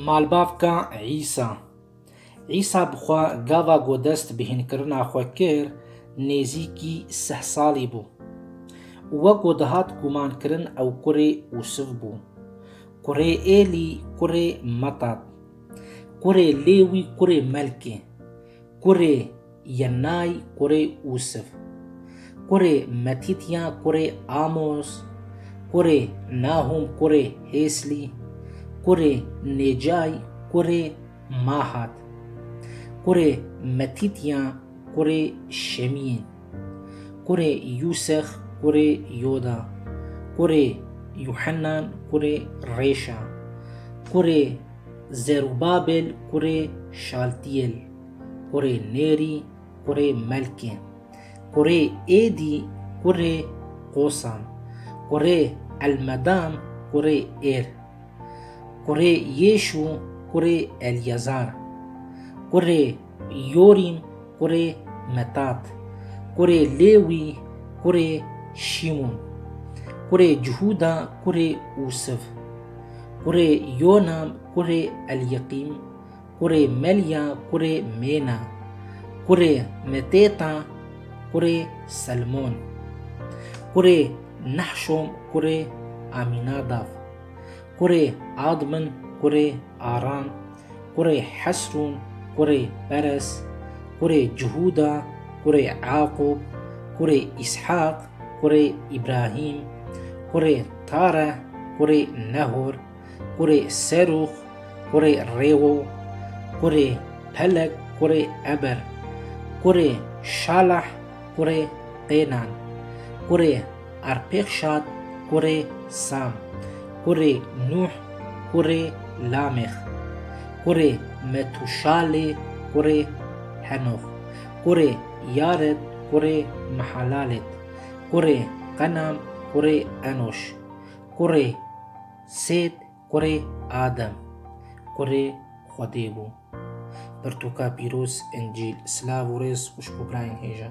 مالبافکە عیسا عیسا بخوا گاوا گۆدەست بهینکردنا خۆ کرد نێزیکی 10 ساڵی بوو. وەک گۆدەهات گومانکردن ئەو کوڕێ ئوسف بوو، کوڕێ ئێلی کوڕێ مەتات، کوڕێ لێوی کوڕێ مەلکێ، کوڕێ یەنای کوڕێ ئوسف، کوڕێ مەتیتیا کوڕێ ئامۆس، کوڕێ ناهوم کوڕێ هێسلی، کوڕێ نێجای کوڕێ ماهات، کوڕێ مەتیتیا کوڕێ شەمین، کوڕێ یوسەخ کوڕێ یۆدا، کوڕێ یوحەنان کوڕێ ڕێشا، کوڕێ زەروبابێل کوڕێ شالتیێل، کوڕێ نێری کوڕێ مەلکێ، کوڕێ ئێدی کوڕێ قۆسان، کوڕێ ئەلمەدام کوڕێ ئێر، کوڕێ یێشوو کوڕێ ئەلیەزار، کوڕێ یۆریم کوڕێ مەتات، کوڕێ لێوی کوڕێ شیمون، کوڕێ جهودا کوڕێ ئوسف، کوڕێ یۆنام کوڕێ ئەلیەقیم، کوڕێ مەلیا کوڕێ مێنا، کوڕێ مەتێتا کوڕێ سەلمۆن، کوڕێ نەحشۆم کوڕێ ئامیناداف، کوڕێ ئادمن کوڕێ ئاران، کوڕێ حەسرون کوڕێ پەرەس، کوڕێ جهودا کوڕێ عاقوب، کوڕێ ئیسحاق کوڕێ ئیبراهیم، کوڕێ تارە کوڕێ نەهۆر، کوڕێ سەروخ کوڕێ ڕێوە، کوڕێ پەلەگ کوڕێ ئەبەر، کوڕێ شالەح کوڕێ قێنان، کوڕێ ئەرپێخشاد کوڕێ سام، کوڕێ نوح کوڕێ لامێخ، کوڕێ مەتوشالێ کوڕێ هەنۆخ، کوڕێ یارد کوڕێ مەحەلالێت، کوڕێ قەنام کوڕێ ئەنۆش، کوڕێ سێت کوڕێ ئادەم، کوڕێ خودێ بوو. پرتوکا پیرۆز ئەنجیل سلااو و ڕێز خوشک و برایان هێژە.